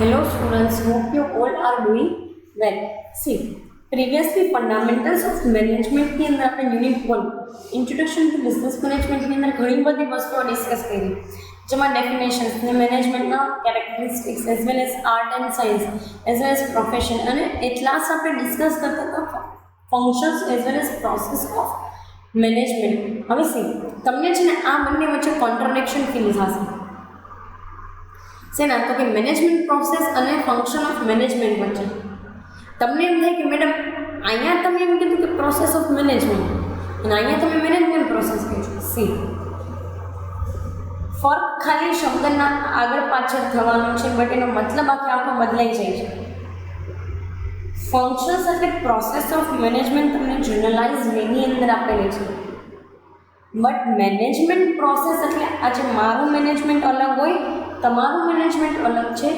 Hello students, hope you all are doing well. See, previously fundamentals of management ની અંદર આપણે unit 1 introduction to business management ની અંદર ઘણી બધી વસ્તુઓ ડિસ્કસ કરી, જેમાં ડેફિનેશન્સ ને મેનેજમેન્ટના characteristics as well as art and science as well as profession, અને એટલા જ આપણે ડિસ્કસ કરતા હતા functions as well as process of management. હવે સી, તમને છે ને આ બંને વચ્ચે કોન્ટ્રાડિક્શન ફીલ થશે. શેના? તો કે મેનેજમેન્ટ પ્રોસેસ અને ફંક્શન ઓફ મેનેજમેન્ટ વચ્ચે તમને એમ થાય કે મેડમ અહીંયા તમે એમ કીધું કે પ્રોસેસ ઓફ મેનેજમેન્ટ અને અહીંયા તમે મેનેજમેન્ટ પ્રોસેસ કહો છો. સી, ફર્ક ખાલી શબ્દના આગળ પાછળ થવાનો છે, બટ એનો મતલબ આખો બદલાઈ જાય છે. ફંક્શન્સ એટલે પ્રોસેસ ઓફ મેનેજમેન્ટ તમને જનરલાઇઝ વેની અંદર આપેલી છે, બટ મેનેજમેન્ટ પ્રોસેસ એટલે આજે મારું મેનેજમેન્ટ અલગ હોય, તમારું મેનેજમેન્ટ અલગ છે,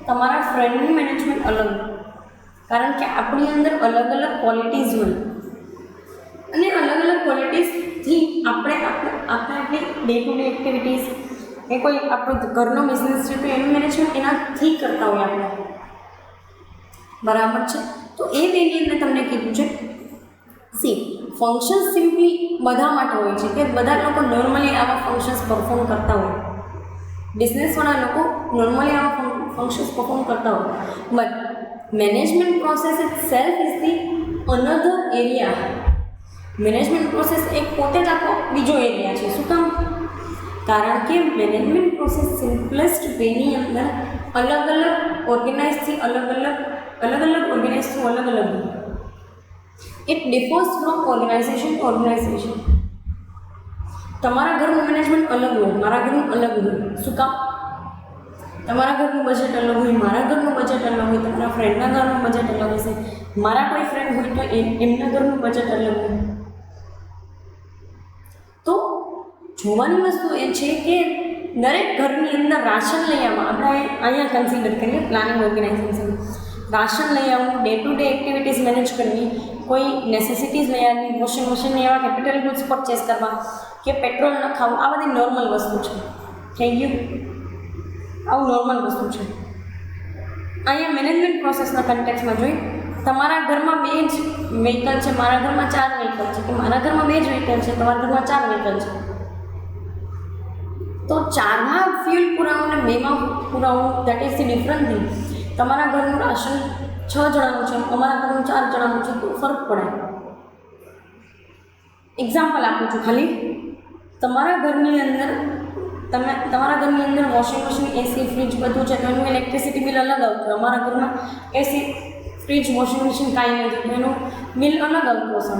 તમારા ફ્રેન્ડનું મેનેજમેન્ટ અલગ, કારણ કે આપણી અંદર અલગ અલગ ક્વોલિટીઝ હોય અને અલગ અલગ ક્વોલિટીઝથી આપણે આપણી ડે ટુ ડે એક્ટિવિટીઝ એ કોઈ આપણો ઘરનો બિઝનેસ છે તો એનું મેનેજમેન્ટ એનાથી કરતા હોય આપણે, બરાબર છે. તો એ વેની અંદર તમને કીધું છે. સી, ફંક્શન્સ સિમ્પલી બધા માટે હોય છે કે બધા લોકો નોર્મલી આવા ફંક્શન્સ પરફોર્મ કરતા હોય, બિઝનેસવાળા લોકો નોર્મલી આવા ફંક્શન્સ પરફોર્મ કરતા હોય, but management process it self is the another area. Management process એક પોતે જ આખો બીજો એરિયા છે. શું કામ? કારણ કે મેનેજમેન્ટ પ્રોસેસ સિમ્પલેસ્ટ વેની અંદર અલગ અલગ ઓર્ગેનાઇઝથી અલગ it differs from organisation to organisation. તમારા ઘરનું મેનેજમેન્ટ અલગ હોય, મારા ઘરનું અલગ હોય. શું કામ? તમારા ઘરનું બજેટ અલગ હોય, મારા ઘરનું બજેટ અલગ હોય, તમારા ફ્રેન્ડના ઘરનું બજેટ અલગ હશે, મારા કોઈ ફ્રેન્ડ હોય તો એમના ઘરનું બજેટ અલગ હોય. તો જોવાની વસ્તુ એ છે કે દરેક ઘરની અંદર રાશન લઈ આવવા, આપણે અહીંયા કન્સિડર કરીએ પ્લાનિંગ ઓર્ગેનાઇઝેશન, રાશન લઈ આવવું, day to day activities manage કરવી, કોઈ નેસેસિટીઝ લઈ આવવી, વોશિંગ મશીનની એવા કેપિટલ ગુડ્સ પરચેસ કરવા કે પેટ્રોલ ન ખાવું, આ બધી નોર્મલ વસ્તુ છે. થઈ ગયું? આવું નોર્મલ વસ્તુ છે. અહીંયા મેનેજમેન્ટ પ્રોસેસના કન્ટેક્સમાં જોઈ, તમારા ઘરમાં 2 જ વ્હીકલ છે, મારા ઘરમાં 4 વ્હીકલ છે, કે મારા ઘરમાં 2 જ વ્હીકલ છે, તમારા ઘરમાં 4 વ્હીકલ છે, તો 4માં ફ્યુલ પુરાવું ને 2માં પુરાવું, that is the different thing. તમારા ઘરનું રાશન 6 જણાનું છે, અમારા ઘરનું 4 જણાનું છે, તો ફરક પડે. એક્ઝામ્પલ આપું છું ખાલી. તમારા ઘરની અંદર વોશિંગ મશીન, એસી, ફ્રીજ બધું છે, તો એનું ઇલેક્ટ્રિસિટી બિલ અલગ આવતું. અમારા ઘરમાં એસી, ફ્રીજ, વોશિંગ મશીન કાંઈ નથી, તો એનું બિલ અલગ આવતું હશે.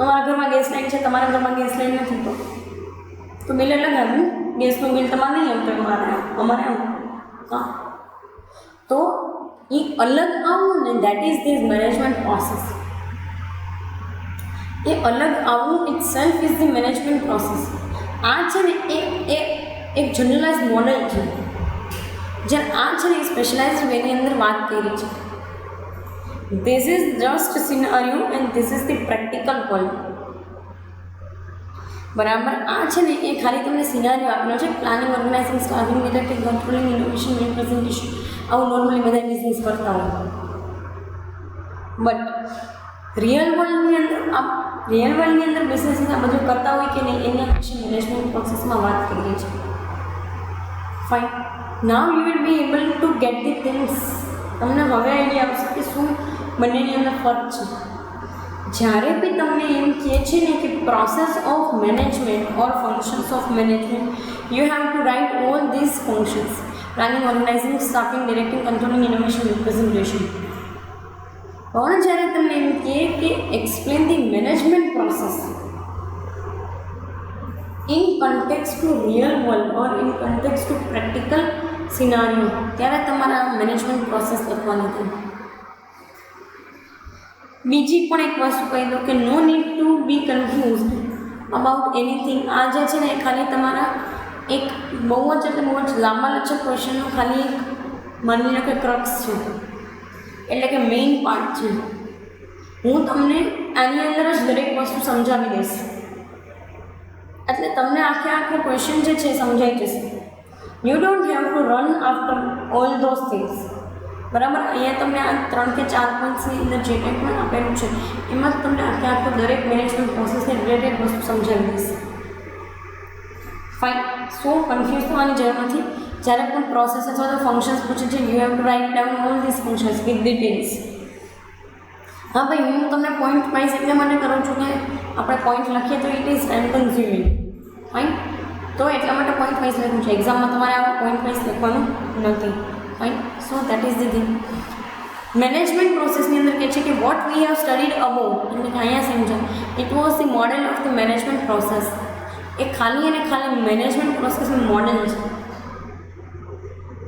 અમારા ઘરમાં ગેસ લાઈન છે, તમારા ઘરમાં ગેસ લાઈન નથી, તો બિલ અલગ આવ્યું. ગેસનું બિલ તમારે નહીં આવતું, અમારે આવું. હા, તો એ અલગ આવું ને, that is this management process. એ અલગ આવવું itself is the management process. આ છે ને એ એક જનરલાઇઝ મોડલ છે, જ્યારે આ છે ને એ સ્પેશિયલાઇઝડ વેની અંદર વાત કરી છે. This is just scenario and this is the practical point. બરાબર? આ છે ને એ ખાલી તમને સિનારિયો આપેલો છે. Planning, organising, staffing, directing, controlling, innovation, representation, આવું નોર્મલી બધા બિઝનેસ કરતા હોય, બટ રિયલ વર્લ્ડની અંદર બિઝનેસીસ આ બધું કરતા હોય કે નહીં, એના વિશે મેનેજમેન્ટ પ્રોસેસમાં વાત કરીએ છીએ. Fine. Now you will be able to gate the things. તમને હવે આઈડિયા આવશે કે શું બંનેની અંદર ફર્ક છે. જ્યારે બી તમને એમ કહે છે ને કે process of management or functions of management, you have to write all these functions: planning, organising, staffing, directing, controlling, innovation, representation. પણ જ્યારે તમને એમ કહે કે explain the management process in context to real world or in context to practical scenario, ત્યારે તમારા management process લખવાની થાય. બીજી પણ એક વસ્તુ કહી દઉં કે no need to be confused about anything. આ જે છે ને એ ખાલી તમારા એક બહુ જ લાંબા લચક ક્વેશ્ચનનો ખાલી એક માની લો કે ક્રક્સ છે, એટલે કે મેઇન પાર્ટ છે. હું તમને આની અંદર જ દરેક વસ્તુ સમજાવી દઈશ, એટલે તમને આખો ક્વેશ્ચન જે છે સમજાઈ જશે. You don't have to run after all those things. બરાબર. અહીંયા તમને આ 3 કે 4 પોઈન્ટ્સની અંદર જે કંઈ પણ આપેલું છે એમાં જ તમને આખો દરેક મેનેજમેન્ટ પ્રોસેસને રિલેટેડ વસ્તુ સમજાવી દઈશ. ફાઇન. સો કન્ફ્યુઝ થવાની જરૂર નથી. જ્યારે પણ પ્રોસેસ અથવા તો ફંક્શન્સ પૂછે છે you have to write down all this functions with details. હા ભાઈ, હું તમને પોઈન્ટ વાઇઝ એટલે માટે કરું છું કે આપણે પોઈન્ટ લખીએ તો it is time consuming. Fine. તો એટલા માટે પોઈન્ટ વાઇઝ લખ્યું છે. એક્ઝામમાં તમારે આ પોઈન્ટ વાઇઝ લખવાનું નથી. Fine. So that is the thing. Management પ્રોસેસની અંદર કહે છે કે what we have studied above, એટલે કે અહીંયા સમજો it was the model of the management process. એ ખાલી અને ખાલી મેનેજમેન્ટ પ્રોસેસનું મોડેલ છે.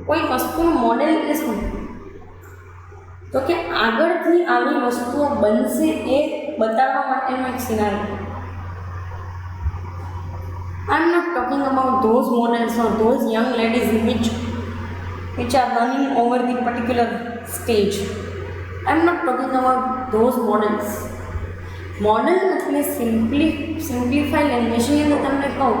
કોઈ વસ્તુનું મોડેલ એટલે શું? તો કે આગળથી આવી વસ્તુઓ બનશે એ બતાવવા માટેનો એક scenario. I am not talking about those models or those young ladies which are running over the particular stage. I am not talking about those models. Model એટલે સિમ્પ્લિફાઈ લેંગ્વેજની અંદર તમને કહું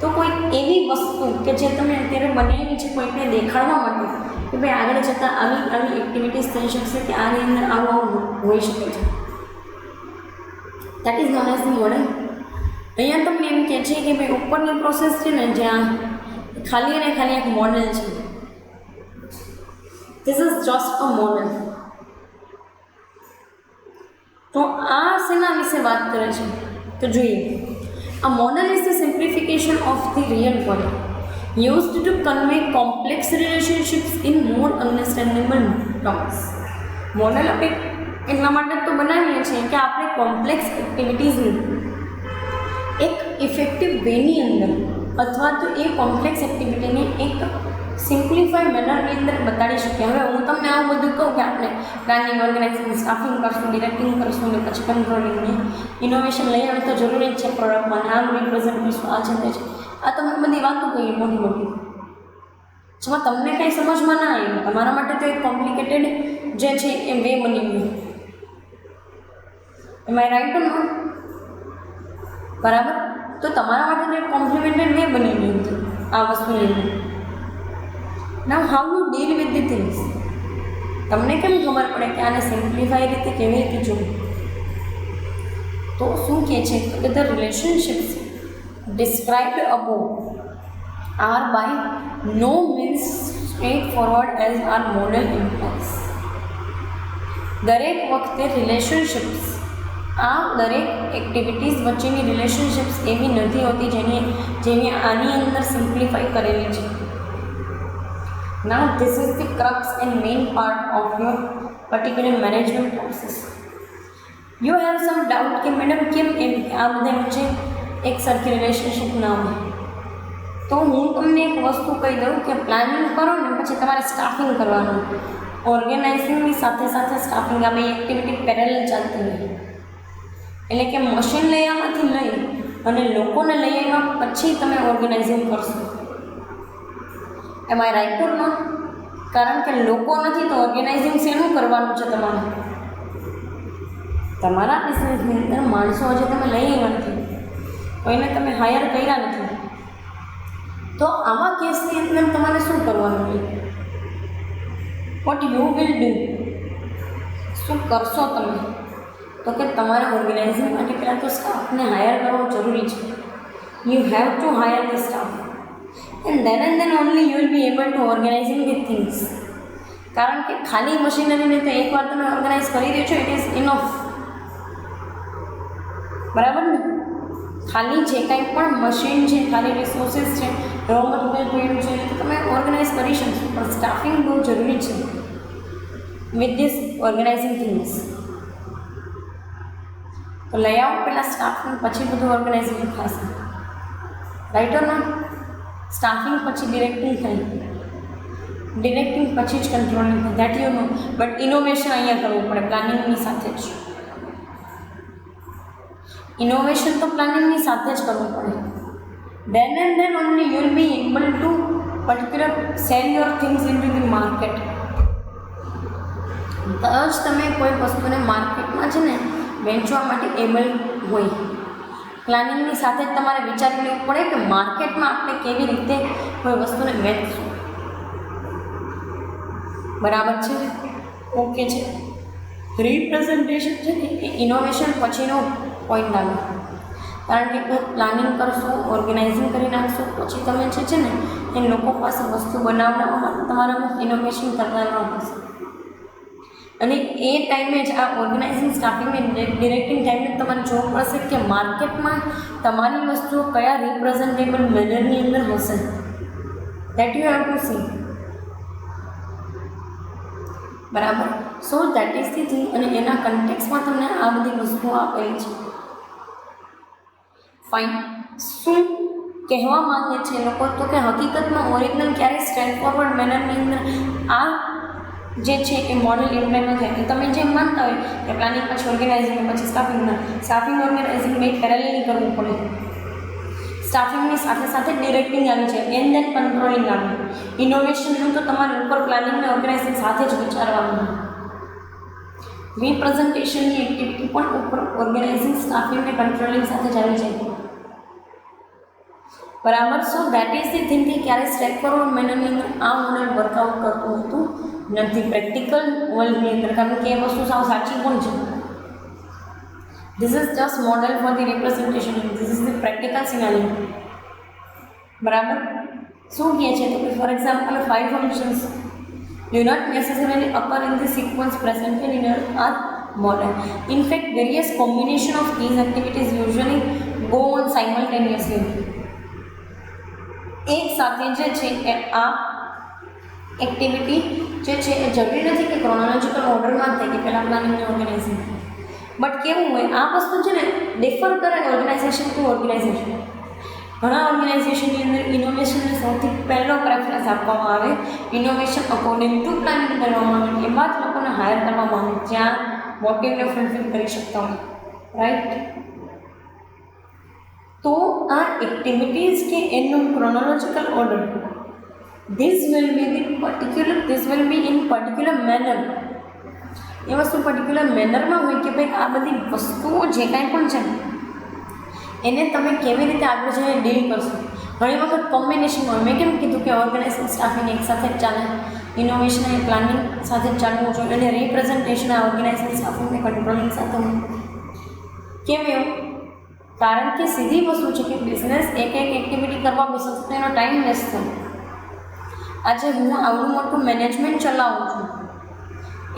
તો કોઈ એવી વસ્તુ કે જે તમે અત્યારે બનાવી છે કોઈને દેખાડવા માટે કે ભાઈ આગળ જતાં આવી એક્ટિવિટીઝ થઈ શકશે કે આની અંદર આવું હોઈ શકે છે. That is known as the model. અહીંયા તમને એમ કહે છે કે ભાઈ ઉપરની પ્રોસેસ છે ને જ્યાં ખાલી અને ખાલી એક મોડલ છે. This is just a model. તો આ શેના વિશે વાત કરે છે તો જોઈએ. A model is the simplification of the real world used to convey complex relationships in more understandable terms. Model આપણે એટલા માટે તો બનાવીએ છીએ કે આપણે કોમ્પ્લેક્સ એક્ટિવિટીઝને એક ઇફેક્ટિવ વેની અંદર અથવા તો એ કોમ્પ્લેક્સ એક્ટિવિટીને એક સિમ્પ્લિફાઈ મેનરની અંદર બતાડી શકીએ. હવે હું તમને આવું બધું કહું કે આપણે પ્લાનિંગ, ઓર્ગેનાઇઝિંગ, સ્ટાફિંગ કરશું, ડિરેક્ટિંગ કરશું ને પછી કંટ્રોલિંગને ઇનોવેશન લઈ આવે તો જરૂરી જ છે પ્રોડક્ટમાં, આમ રિપ્રેઝન્ટ કરશું, આ છે તે છે. આ તમને બધી વાતો કહીએ મોટી મોટી, જેમાં તમને કંઈ સમજમાં ના આવ્યું. તમારા માટે તો એક કોમ્પ્લિકેટેડ જે છે એ વે બની ગયું. એમ આઈ રાઈટ ઓર નોટ? બરાબર. તો તમારા માટે તો એક કોમ્પ્લિમેન્ટેડ વે બની ગયું હતું આ વસ્તુની અંદર. Now how you deal with the things. તમને કેમ ખબર પડે કે આને સિમ્પ્લિફાઈ રીતે કેવી રીતે જોવું? તો શું કહે છે કે the relationships described above are by no means straightforward as our model implies. દરેક વખતે રિલેશનશિપ્સ, આ દરેક એક્ટિવિટીઝ વચ્ચેની રિલેશનશિપ્સ એવી નથી હોતી જેની આની અંદર સિમ્પ્લિફાઈ કરેલી છે. Now this is the crux and main part of your particular management process. You have some doubt કે મેડમ કેમ એમ આ બધા વચ્ચે એક સરખી રિલેશનશિપ ના હોય. તો હું તમને એક વસ્તુ કહી દઉં કે પ્લાનિંગ કરો ને પછી તમારે સ્ટાફિંગ કરવાનું. ઓર્ગેનાઇઝિંગની સાથે સાથે સ્ટાફિંગ આ બે એક્ટિવિટી પેરેલલ ચાલતી હોય. એટલે કે મશીન લઈ આવવાથી લઈ અને લોકોને લઈ આવ્યા પછી તમે ઓર્ગેનાઇઝિંગ કરશો. એમ આઈ રાઈટ ઓર નોટ? કારણ કે લોકો નથી તો ઓર્ગેનાઇઝિંગ શેનું કરવાનું છે તમારે? તમારા બિઝનેસની અંદર માણસો હજી તમે લઈ આવ્યા નથી, કોઈને તમે હાયર કર્યા નથી. તો આવા કેસની અંદર તમારે શું કરવાનું હોય? What you will do? શું કરશો તમે? તો કે તમારે ઓર્ગેનાઇઝિંગ માટે પહેલાં તો સ્ટાફને હાયર કરવો જરૂરી છે. You have two higher the staff. and then only you will be able to organizing the things. કારણ કે ખાલી મશીનરીને તો એકવાર તમે ઓર્ગેનાઇઝ કરી દો છો, ઇટ ઇઝ ઇનફ. બરાબર ને? ખાલી જે કાંઈ પણ મશીન છે, ખાલી રિસોર્સિસ છે, રો મટીરિયલ પડ્યું છે તો તમે ઓર્ગેનાઇઝ કરી શકશો. પણ સ્ટાફિંગ બહુ જરૂરી છે વિથ ધીસ ઓર્ગેનાઇઝિંગ થિંગ્સ. તો લઈ આવો પહેલાં સ્ટાફિંગ, પછી બધું ઓર્ગેનાઇઝિંગ થશે. Right or not? સ્ટાફિંગ પછી ડિરેક્ટિંગ થાય, ડિરેક્ટિંગ પછી જ કંટ્રોલિંગ થાય. That you know. But innovation અહીંયા કરવું પડે પ્લાનિંગની સાથે જ. ઇનોવેશન તો પ્લાનિંગની સાથે જ કરવું પડે. then only you will be able to particular sell your things into the market. તો જ તમે કોઈ વસ્તુને માર્કેટમાં છે ને વેચવા માટે એબલ હોય. પ્લાનિંગની સાથે જ તમારે વિચારી લેવું પડે કે માર્કેટમાં આપણે કેવી રીતે કોઈ વસ્તુને વેચશું. બરાબર છે? ઓકે છે. રિપ્રેઝન્ટેશન છે ને એ ઇનોવેશન પછીનો પોઈન્ટ આવે, કારણ કે પ્લાનિંગ કરશો, ઓર્ગેનાઇઝિંગ કરી નાખશો, પછી તમે જે છે ને એ લોકો પાસે વસ્તુ બનાવવામાં તમારામાં ઇનોવેશન કરવાનું હશે. અને એ ટાઈમે જ આ ઓર્ગેનાઇઝિંગ સ્ટાફિંગ ડિરેક્ટિંગ ટાઈમે તમારે જોવું પડશે કે માર્કેટમાં તમારી વસ્તુઓ કયા રિપ્રેઝન્ટેબલ મેનરની અંદર હશે. That you have to see. બરાબર. So that is the thing. અને એના કન્ટેક્સમાં તમને આ બધી વસ્તુઓ આપેલી છે. ફાઇન. શું કહેવા માંગે છે લોકો? તો કે હકીકતમાં ઓરિજિનલ ક્યારેય સ્ટ્રેટ ફોરવર્ડ મેનરની અંદર આ જે છે એ મોડેલ ઇમ્પ્લિમેન્ટ થાય. તમે જેમ માનતા હોય કે પ્લાનિંગ પછી ઓર્ગેનાઇઝિંગ પછી સ્ટાફિંગ ઓર્ગેનાઇઝિંગ મેં પેરેલલી કરવું પડે. સ્ટાફિંગની સાથે સાથે ડિરેક્ટિંગ આવી છે, એન્ડ દેન કંટ્રોલિંગ આવી. ઇનોવેશનનું તો તમારે ઉપર પ્લાનિંગને ઓર્ગેનાઇઝિંગ સાથે જ વિચારવાનું. રિપ્રેઝન્ટેશનની એક્ટિવિટી પણ ઉપર ઓર્ગેનાઇઝિંગ સ્ટાફિંગને કંટ્રોલિંગ સાથે જ આવી જાય. બરાબર. So that is the thing કે ક્યારે સ્ટ્રેટ ફોરવર્ડ મેનરની અંદર આ મોડેલ વર્કઆઉટ કરતું હતું નથી પ્રેક્ટિકલ વર્લ્ડની અંદર, કારણ કે એ વસ્તુ સાવ સાચી પણ છે. This is just model for the representation, this is the practical scenario. બરાબર. શું કહે છે તો કે for example 5 functions do not necessarily occur in the sequence presented in our model. In fact, various combination of these activities usually go on simultaneously. એક સાથે જે છે એ આ એક્ટિવિટી જે છે એ જરૂરી નથી કે ક્રોનોલોજીકલ ઓર્ડરમાં થાય કે પહેલાં પ્લાનિંગની ઓર્ગેનાઇઝિંગ, બટ કેવું હોય આ વસ્તુ છે ને ડિફર કરે ઓર્ગેનાઇઝેશન ટુ ઓર્ગેનાઇઝેશન. ઘણા ઓર્ગેનાઇઝેશનની અંદર ઇનોવેશનને સૌથી પહેલો પ્રેફરન્સ આપવામાં આવે. ઇનોવેશન અકોર્ડિંગ ટુ પ્લાનિંગ કરવામાં આવે, એવા જ લોકોને હાયર કરવામાં આવે જ્યાં મોટિવને ફૂલફિલ કરી શકતા હોય. રાઈટ. તો આ એક્ટિવિટીઝ કે એનું chronological order this will be in particular manner. એ વસ્તુ પર્ટિક્યુલર મેનરમાં હોય કે ભાઈ આ બધી વસ્તુઓ જે કાંઈ પણ છે એને તમે કેવી રીતે આગળ જઈને ડીલ કરશો. ઘણી વખત કોમ્બિનેશન હોય. મેં કેમ કીધું કે ઓર્ગેનાઇઝિંગ સ્ટાફિંગ એક સાથે જ ચાલે, ઇનોવેશન અને પ્લાનિંગ સાથે જ ચાલવું જોઈએ, અને રિપ્રેઝન્ટેશન આ ઓર્ગેનાઇઝિંગ સ્ટાફિંગને કંટ્રોલિંગ સાથે હોય. કેમ એવું? કારણ કે સીધી વસ્તુ છે કે બિઝનેસ એક એક્ટિવિટી કરવા બેસે તો એનો ટાઈમ વેસ્ટ થાય. આજે હું આવડું મોટું મેનેજમેન્ટ ચલાવું છું,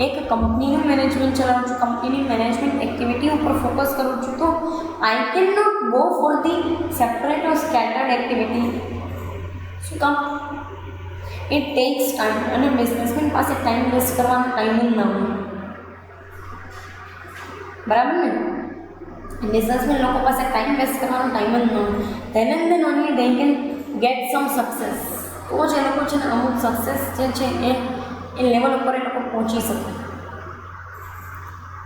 એક કંપનીનું મેનેજમેન્ટ ચલાવું છું, કંપનીની મેનેજમેન્ટ એક્ટિવિટી ઉપર ફોકસ કરું છું, તો I can not go for the separate or scattered activity. શું કામ? ઇટ ટેક્સ ટાઈમ, અને બિઝનેસમેન પાસે ટાઈમ વેસ્ટ કરવાનો ટાઈમ જ ન હોય. બરાબર ને? બિઝનેસમેન લોકો પાસે ટાઈમ વેસ્ટ કરવાનો ટાઈમ જ ન હોય. Than and then only they can get sum success. તો જ એ લોકો છે ને અમુક સક્સેસ જે છે એ લેવલ ઉપર એ લોકો પહોંચી શકે.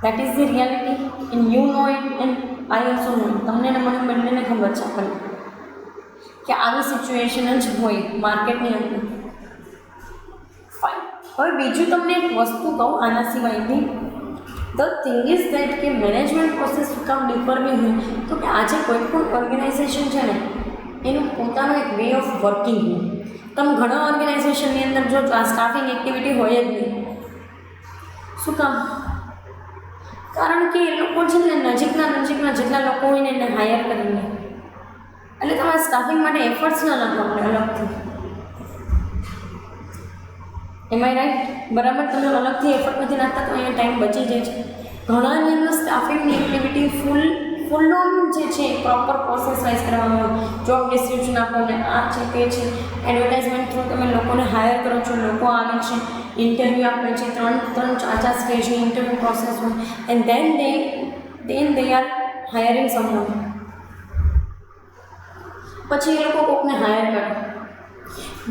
That is the reality and you know it and I also know it. તમને ને મને બંનેને ખબર છે આપણને કે આવી સિચ્યુએશન જ હોય માર્કેટની અંદર. ફાઇન. હવે બીજું તમને એક વસ્તુ કહું આના સિવાયની. ધ થિંગ ઇઝ દેટ કે મેનેજમેન્ટ પ્રોસેસ શું કામ ડિફર બી હોય, તો કે આજે કોઈ પણ ઓર્ગેનાઇઝેશન છે ને એનું પોતાનું એક વે ઓફ વર્કિંગ હોય. તમે ઘણા ઓર્ગેનાઇઝેશનની અંદર જો આ સ્ટાફિંગ એક્ટિવિટી હોય જ નહીં. શું કામ? કારણ કે એ લોકો છે ને નજીકના જેટલા લોકો હોય ને એને હાયર કરીને, એટલે તમારે સ્ટાફિંગ માટે એફર્ટ્સ ના નાખવા પડે અલગથી. એમ આઈ રાઈટ? બરાબર. તમે અલગથી એફર્ટ નથી નાખતા તો અહીંયા ટાઈમ બચી જાય છે. ઘણાની અંદર સ્ટાફિંગની એક્ટિવિટી ફૂલ ઓન જે છે પ્રોપર પ્રોસેસ વાઇઝ કરવામાં આવે. જોબ ડિસ્ક્રિપ્શન આપો ને આ છે તે છે, એડવર્ટાઇઝમેન્ટ થ્રુ તમે લોકોને હાયર કરો છો, લોકો આવે છે, ઇન્ટરવ્યૂ આપે છે, 3-4 સ્ટેજની ઇન્ટરવ્યૂ પ્રોસેસ હોય, and then they are hiring someone. પછી એ લોકો કોકને હાયર કરે.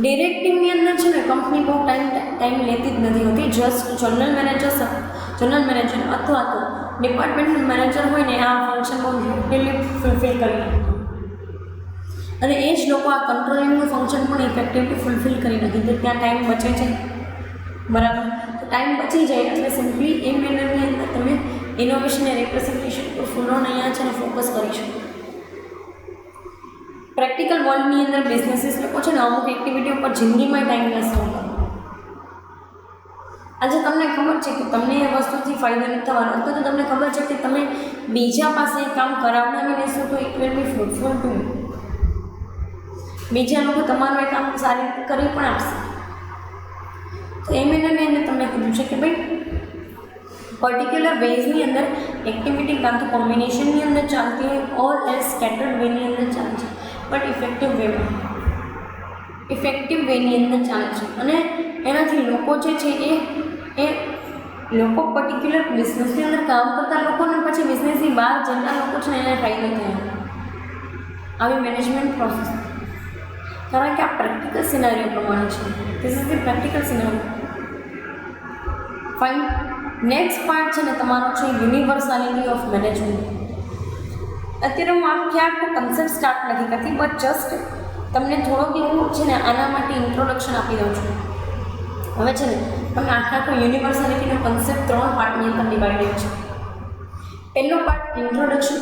ડિરેક્ટિંગની અંદર છે ને કંપની બહુ ટાઈમ લેતી જ નથી હોતી. જસ્ટ જનરલ મેનેજર અથવા તો ડિપાર્ટમેન્ટ મેનેજર હોય ને આ ફંક્શન બહુ ઇફેક્ટિવલી ફૂલફિલ કરી નાખે, અને એ જ લોકો આ કંટ્રોલિંગનું ફંક્શન પણ ઇફેક્ટિવલી ફૂલફિલ કરી નાખે. તો ત્યાં ટાઈમ બચે છે. બરાબર. તો ટાઈમ બચી જાય એટલે સિમ્પલી એ મેનરની અંદર તમે ઇનોવેશન અને રિપ્રેઝન્ટેશન પર ફૂલ ઓન અહીંયા છે ને ફોકસ કરી શકો. પ્રેક્ટિકલ વર્લ્ડની અંદર બિઝનેસીસ લોકો છે ને અમુક એક્ટિવિટી ઉપર જિંદગીમાં ટાઈમ વેસ્ટ ન કરે. આજે તમને ખબર છે કે તમને એ વસ્તુથી ફાયદો નથી થવાનો, અથવા તો તમને ખબર છે કે તમે બીજા પાસે કામ કરાવડાવી લેશો તો it will be fruitful to you. બીજા લોકો તમારું એ કામ સારી રીતે કરી પણ આપશે. તો એ મેં તમને કીધું છે કે ભાઈ પર્ટિક્યુલર વેઝની અંદર એક્ટિવિટી કાં તો કોમ્બિનેશનની અંદર ચાલતી હોય ઓર એઝ સ્કેટર્ડ વેની અંદર ચાલે છે, બટ ઇફેક્ટિવ વેની અંદર ચાલે છે. અને એનાથી લોકો જે છે એ લોકો પર્ટિક્યુલર બિઝનેસની અંદર કામ કરતા લોકોને પછી બિઝનેસની બહાર જેટલા લોકો છે એને ફાયદો થાય આવી મેનેજમેન્ટ પ્રોસેસ. કારણ કે આ પ્રેક્ટિકલ સિનારીઓ પ્રમાણે છે. This is the practical સિનારીઓ. Fine. Next part છે ને તમારો છે યુનિવર્સાલિટી ઓફ મેનેજમેન્ટ. અત્યારે હું આખો કન્સેપ્ટ સ્ટાર્ટ નથી કરતી, બટ જસ્ટ તમને થોડોક એવું છે ને આના માટે ઇન્ટ્રોડક્શન આપી દઉં છું. હવે છે ને તમને આખો યુનિવર્સાલિટીનો કન્સેપ્ટ 3 પાર્ટની અંદર ડિવાઇડેડ છે. પહેલો part introduction,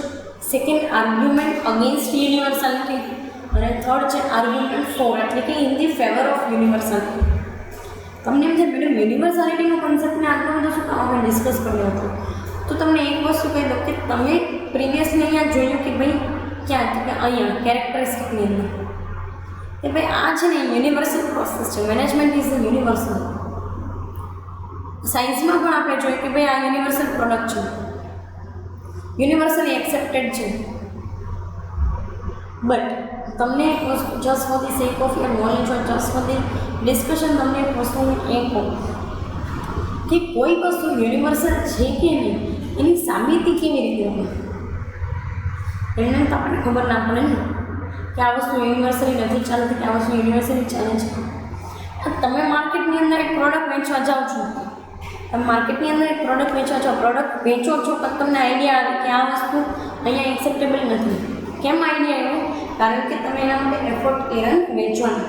second argument against universality, અને થર્ડ છે આર્ગ્યુમેન્ટ ફોર, એટલે કે in the favour of universality. તમને એમ છે મેડમ યુનિવર્સાલિટીનો કન્સેપ્ટને આટલો બધો શું કામ આપણે ડિસ્કસ કર્યો હતો, તો તમને એક વસ્તુ કહી દઉં કે તમે પ્રીવિયસલી અહીંયા જોયું કે ભાઈ ક્યાં કે અહીંયા કેરેક્ટરિસ્ટિકની અંદર કે ભાઈ આ છે ને યુનિવર્સલ પ્રોસેસ છે. Management is a universal. સાયન્સમાં પણ આપણે જોઈએ કે ભાઈ આ યુનિવર્સલ પ્રોડક્ટ છે, યુનિવર્સલી એક્સેપ્ટેડ છે. બટ તમને એક વસ્તુ just for the sec of your knowledge or just for the discussion તમને એક વસ્તુ એ કહું કે કોઈ વસ્તુ યુનિવર્સલ છે કે નહીં એની સાબિતી કેવી રીતે હોય એમને તો આપણને ખબર ના પડે ને કે આ વસ્તુ યુનિવર્સલી નથી ચાલતી, કે આ વસ્તુ યુનિવર્સલી ચાલે છે. તમે માર્કેટની અંદર એક પ્રોડક્ટ વેચવા જાઓ છો, તમે માર્કેટની અંદર એક પ્રોડક્ટ વેચવા જાઓ, પ્રોડક્ટ વેચો છો પણ તમને આઈડિયા આવે કે આ વસ્તુ અહીંયા એક્સેપ્ટેબલ નથી. કેમ આઈડિયા આવ્યો? કારણ કે તમે એના માટે એફર્ટ કર્યા વેચવાનું.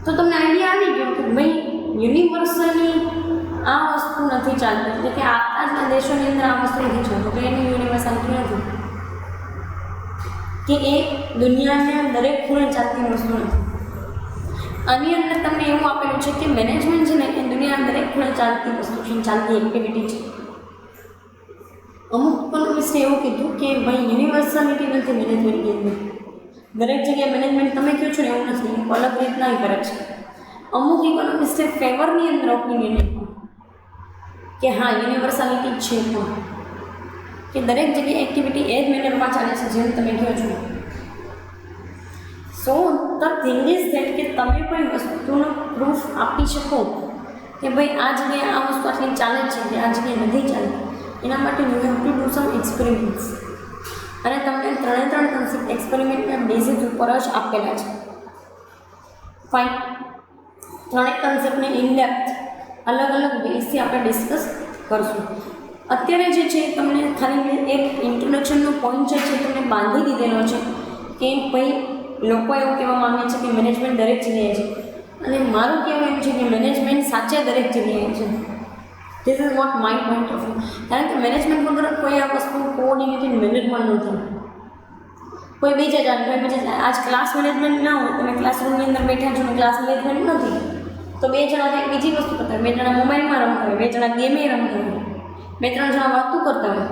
તો તમને આઈડિયા આવી ગયો કે ભાઈ યુનિવર્સલી આ વસ્તુ નથી ચાલતી, એટલે કે આજના દેશોની અંદર આ વસ્તુ નથી ચાલતું, તો એની યુનિવર્સાલિટી નથી, કે એ દુનિયાના દરેક ખૂણે ચાલતી વસ્તુ નથી. આની અંદર તમને એવું આપેલું છે કે મેનેજમેન્ટ છે ને એ દુનિયાના દરેક ખૂણે ચાલતી વસ્તુ છે, ચાલતી એક્ટિવિટી છે. અમુક ઇકોનોમિસ્ટે એવું કીધું કે ભાઈ યુનિવર્સાલિટી નથી મેનેજમેન્ટની અંદર, દરેક જગ્યાએ મેનેજમેન્ટ તમે કહો છો ને એવું નથી, અલગ રીતના કરે છે. અમુક ઇકોનોમિસ્ટે ફેવરની અંદર ઓપિનિયન આપ્યું કે હા યુનિવર્સાલિટી છે, પણ કે દરેક જગ્યાએ એક્ટિવિટી એ જ મેનરમાં ચાલે છે જેમ તમે કહો છો. સો ધ થિંગ ઇઝ ધેટ કે તમે કોઈ વસ્તુનો પ્રૂફ આપી શકો કે ભાઈ આ જગ્યાએ આ વસ્તુ આટલી ચાલે છે કે આ જગ્યાએ નથી ચાલે, એના માટે you have to do sum experiments. અને તમને 3 કન્સેપ્ટ એક્સપેરિમેન્ટના બેઝિસ ઉપર જ આપેલા છે. ફાઇન. 3 કન્સેપ્ટને ઇનડેપ્થ અલગ અલગ બેઝથી આપણે ડિસ્કસ કરશું. અત્યારે જે છે તમને ખાલી એક ઇન્ટ્રોડક્શનનો પોઈન્ટ છે તમને બાંધી દીધેલો છે કે ભાઈ લોકો એવું કહેવા માંગે છે કે મેનેજમેન્ટ દરેક જગ્યાએ છે, અને મારું કહેવું એમ છે કે મેનેજમેન્ટ સાચે દરેક જગ્યાએ છે. This is what my point of view. કારણ કે મેનેજમેન્ટ વગર કોઈ આ વસ્તુ કોઓર્ડિનેટેડ મેનેજમેન્ટ નથી. કોઈ બીજા જાણે કોઈ બીજા આજ ક્લાસ મેનેજમેન્ટ ના હોય, તમે ક્લાસરૂમની અંદર બેઠા છો ને ક્લાસ મેનેજમેન્ટ નથી, તો 2 જણા કંઈક બીજી વસ્તુ કરતા હોય, 2 જણા મોબાઈલમાં રમતા હોય, 2 જણા ગેમે રમતા હોય, 2-3 જણા વાતું કરતા હોય,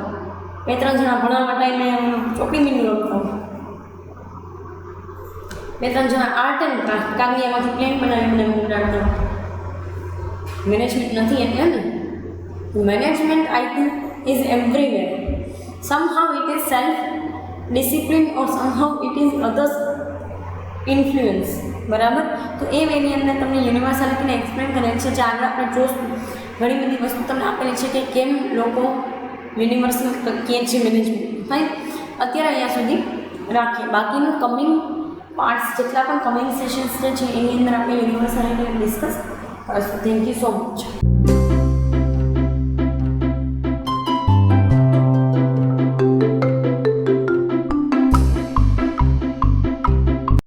2-3 જણા ભણવા ટાઈમે ચોકી મીંડું રમતા હોય, 2-3 જણા આર્ટ એન્ડ ક્રાફ્ટ કાગળિયામાંથી પ્લેન બનાવીને ઉડાડતા હોય. મેનેજમેન્ટ નથી એટલે ને. Management I think is everywhere. સમહાઉ it is self discipline or સમહાઉ it is others influence. બરાબર. તો એ વેની અંદર તમને યુનિવર્સાલિટીને એક્સપ્લેન કરેલ છે, જે આગળ આપણે જોશું. ઘણી બધી વસ્તુ તમને આપેલી છે કે કેમ લોકો યુનિવર્સલ કહે છે મેનેજમેન્ટ. ફાઇન. અત્યારે અહીંયા સુધી રાખીએ. બાકીનું કમિંગ પાર્ટ્સ જેટલા પણ કમિંગ સેશન્સ છે એની અંદર આપણે યુનિવર્સાલિટી ડિસ્કસ કરશું. Thank you so much.